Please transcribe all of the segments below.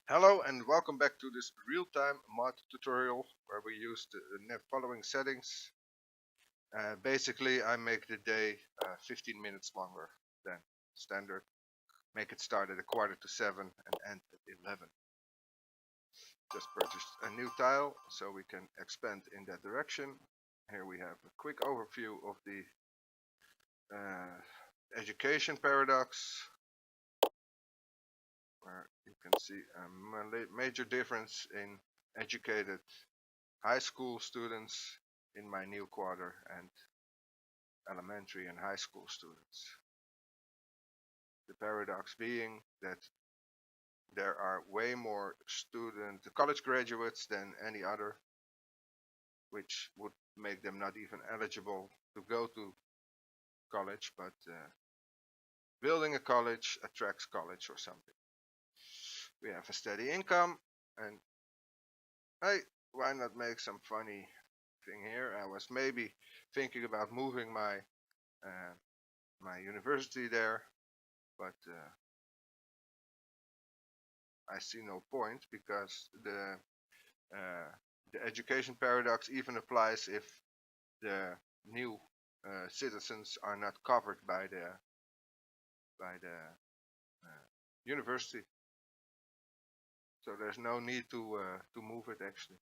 Hello and welcome back to this real-time mod tutorial where we use the following settings. Basically, I make the day 15 minutes longer than standard. Make it start at 6:45 and end at 11. Just purchased a new tile so we can expand in that direction. Here we have a quick overview of the education paradox, where you can see a major difference in educated high school students in my new quarter and elementary and high school students. The paradox being that there are way more college graduates than any other, which would make them not even eligible to go to college, but building a college attracts college or something. We have a steady income, and hey, why not make some funny thing here? I was maybe thinking about moving my university there, but I see no point because the education paradox even applies if the new citizens are not covered by the university. So there's no need to move it actually.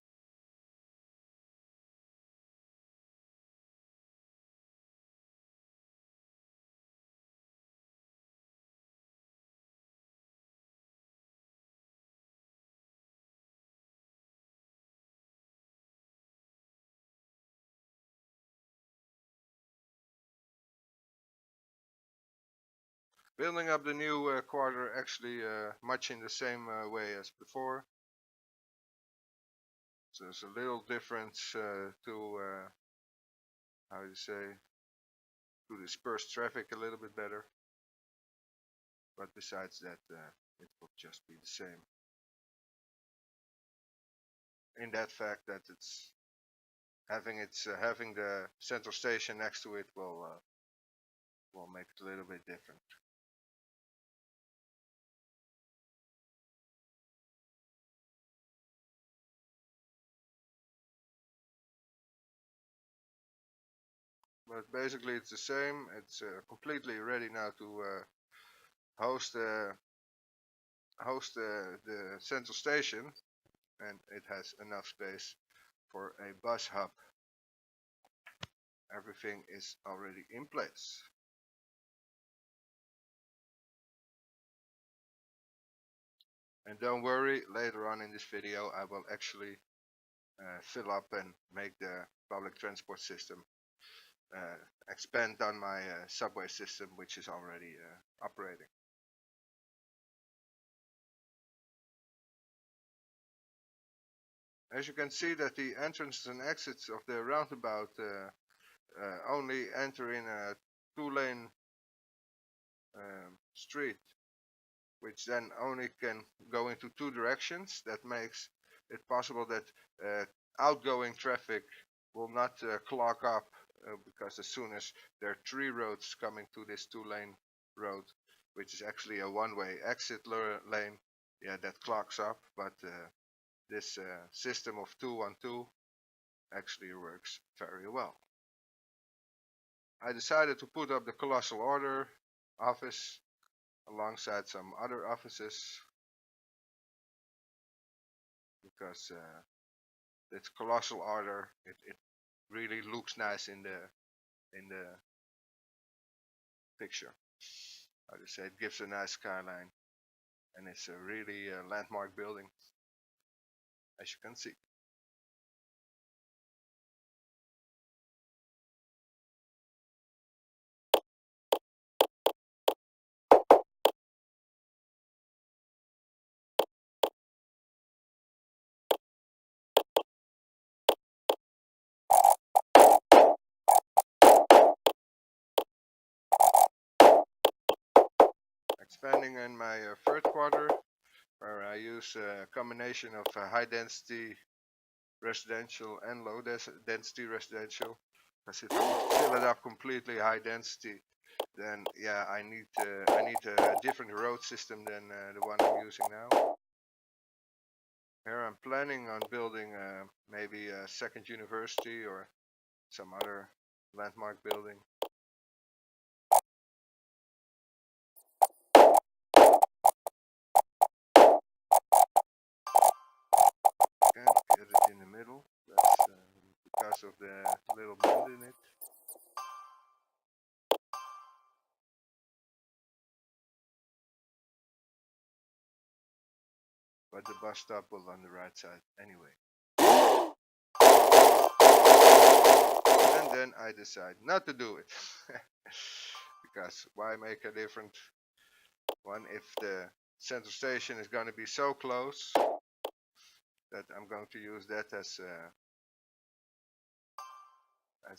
Building up the new quarter actually much in the same way as before. So there's a little difference to how you say, to disperse traffic a little bit better. But besides that, it will just be the same. In that fact that it's having the central station next to it will make it a little bit different. But basically it's the same. It's completely ready now to host the central station, and it has enough space for a bus hub. Everything is already in place. And don't worry, later on in this video I will actually fill up and make the public transport system expand on my subway system, which is already operating. As you can see that the entrances and exits of the roundabout only enter in a two-lane street, which then only can go into two directions. That makes it possible that outgoing traffic will not clog up because as soon as there are three roads coming to this two-lane road, which is actually a one-way exit lane, yeah, that clogs up. But this system of 212 actually works very well. I decided to put up the Colossal Order office alongside some other offices because it's Colossal Order. It really looks nice in the picture. I just say it gives a nice skyline, and it's a really landmark building, as you can see. Expanding in my third quarter, where I use a combination of high density residential and low density residential. Because if I fill it up completely high density, then yeah, I need a different road system than the one I'm using now. Here I'm planning on building maybe a second university or some other landmark building. Can't get it in the middle. That's because of the little bend in it. But the bus stop was on the right side anyway. And then I decide not to do it. Because why make a different one if the central station is going to be so close that I'm going to use that as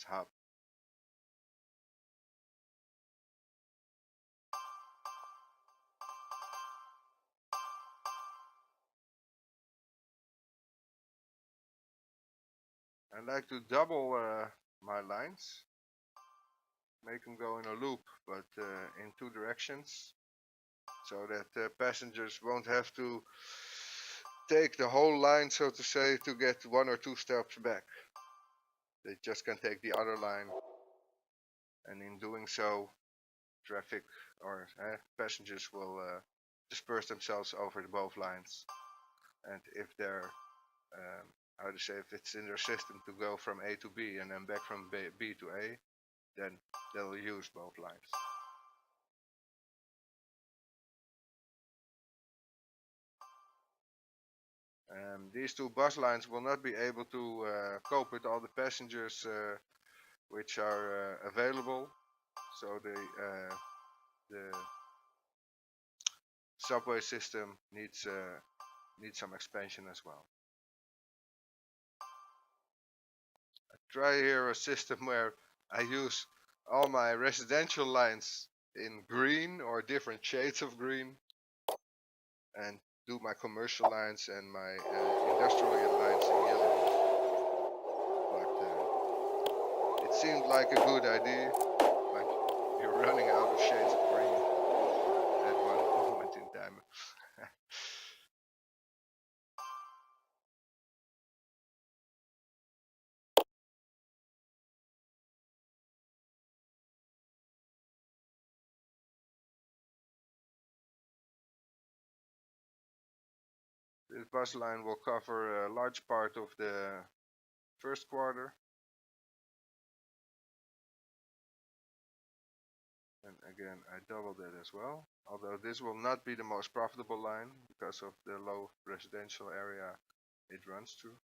hub. I like to double my lines, make them go in a loop, but in two directions, so that passengers won't have to take the whole line, so to say, to get one or two stops back. They just can take the other line, and in doing so, traffic or passengers will disperse themselves over both lines. And if they're how to say, if it's in their system to go from A to B and then back from B to A, then they'll use both lines. These two bus lines will not be able to cope with all the passengers which are available, so the subway system needs some expansion as well. I try here a system where I use all my residential lines in green or different shades of green, and do my commercial lines and my industrial lines in yellow. But it seemed like a good idea, but you're running out of shades of green at one moment in time. This bus line will cover a large part of the first quarter. And again, I doubled it as well. Although this will not be the most profitable line because of the low residential area it runs through.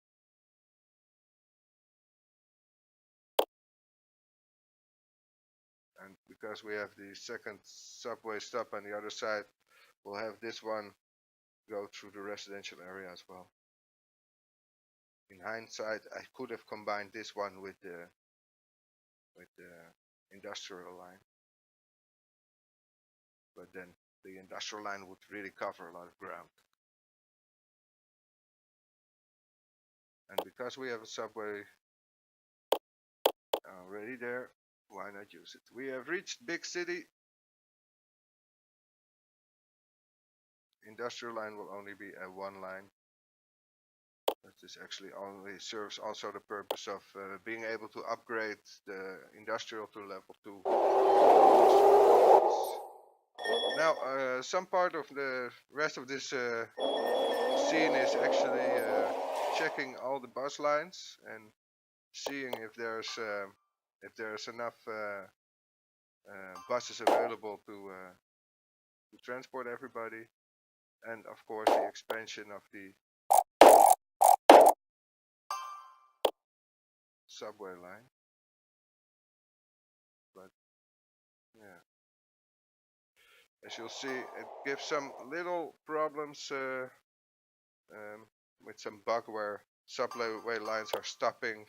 And because we have the second subway stop on the other side, we'll have this one go through the residential area as well. In hindsight, I could have combined this one with the industrial line, but then the industrial line would really cover a lot of ground. And because we have a subway already there, why not use it? We have reached big city. Industrial line will only be a one line. But this actually only serves also the purpose of being able to upgrade the industrial to level 2. Now, some part of the rest of this scene is actually checking all the bus lines and seeing if there's enough buses available to transport everybody, and of course the expansion of the subway line. But yeah, as you'll see, it gives some little problems with some bug where subway lines are stopping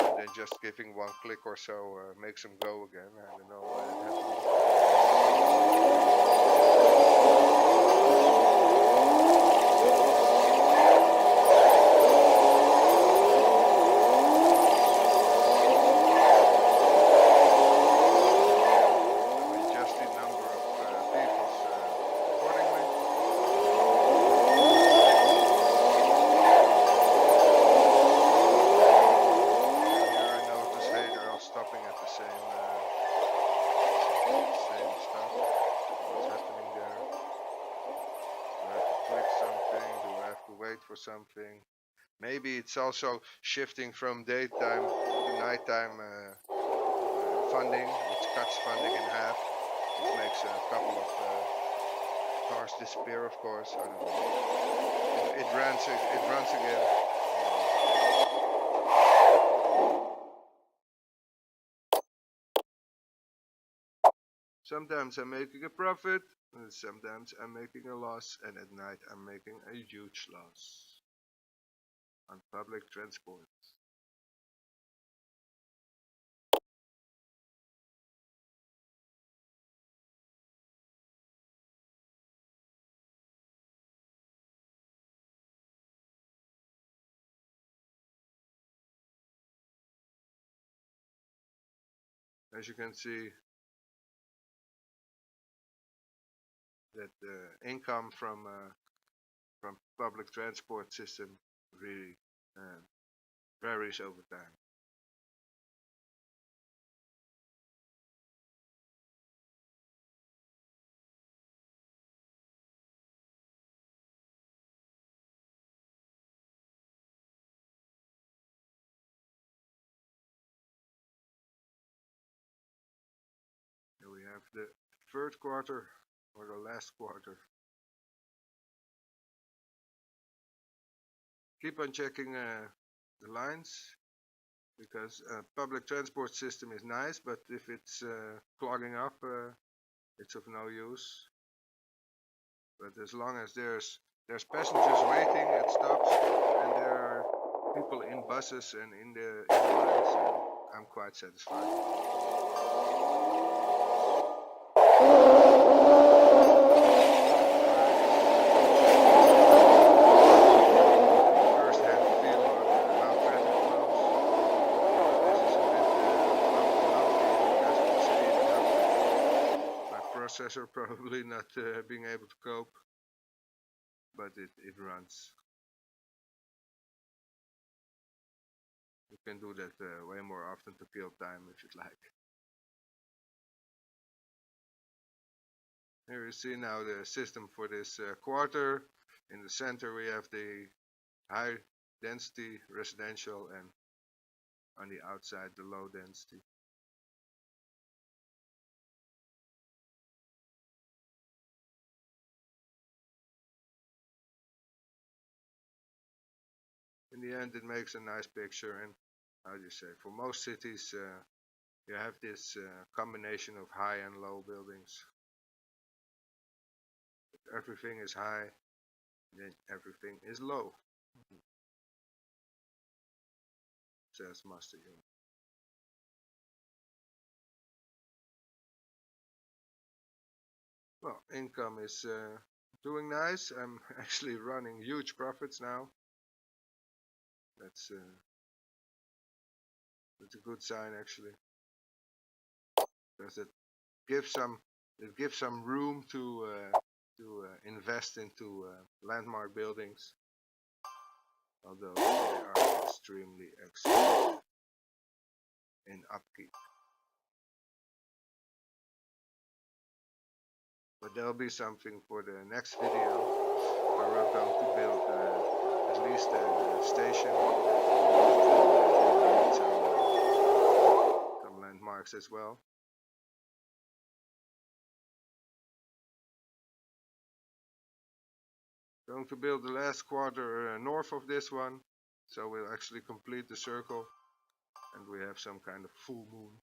and then just giving one click or so makes them go again. I don't know why that wait for something. Maybe it's also shifting from daytime to nighttime funding, which cuts funding in half, which makes a couple of cars disappear, of course. I don't know. It runs again. Sometimes I'm making a profit, and sometimes I'm making a loss, and at night I'm making a huge loss on public transport. As you can see, that the income from public transport system really varies over time. Here we have the third quarter, or the last quarter. Keep on checking the lines, because public transport system is nice, but if it's clogging up, it's of no use. But as long as there's passengers waiting at stops, and there are people in buses and in the lines, I'm quite satisfied. First-hand feel on how traffic flows. This is a bit bumpy because of the city itself. My processor probably not being able to cope, but it runs. You can do that way more often to kill time if you'd like. Here you see now the system for this quarter. In the center we have the high density residential, and on the outside the low density. In the end it makes a nice picture, and how do you say, for most cities you have this combination of high and low buildings. If everything is high, then everything is low, says Master Yoda. Well, income is doing nice. I'm actually running huge profits now. That's a good sign, actually, because it gives some room to invest into landmark buildings, although they are extremely expensive in upkeep. But there'll be something for the next video where we're going to build at least a station, some landmarks as well. Going to build the last quarter north of this one, so we'll actually complete the circle, and we have some kind of full moon.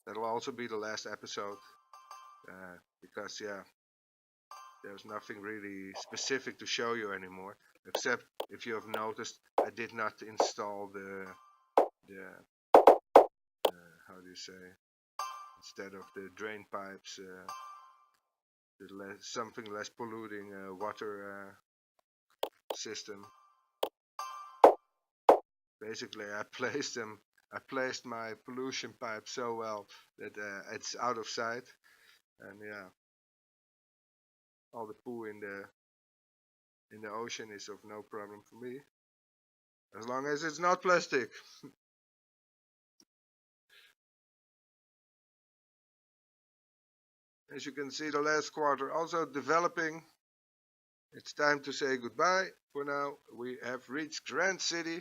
That'll also be the last episode, because yeah, there's nothing really specific to show you anymore, except if you have noticed I did not install the how do you say, instead of the drain pipes, something less polluting water system. Basically I placed my pollution pipe so well that it's out of sight, and yeah, all the poo in the ocean is of no problem for me, as long as it's not plastic. As you can see, the last quarter also developing. It's time to say goodbye for now. We have reached Grand City.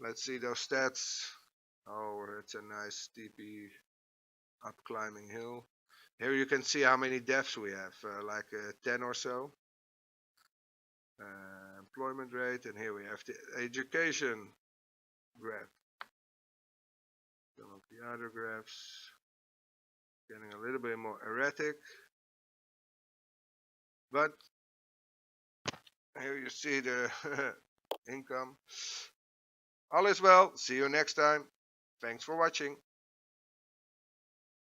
Let's see those stats. Oh, it's a nice steepy up climbing hill. Here you can see how many deaths we have, like 10 or so. Employment rate, and here we have the education graph. Some of the other graphs getting a little bit more erratic, but here you see the income. All is well. See you next time. Thanks for watching.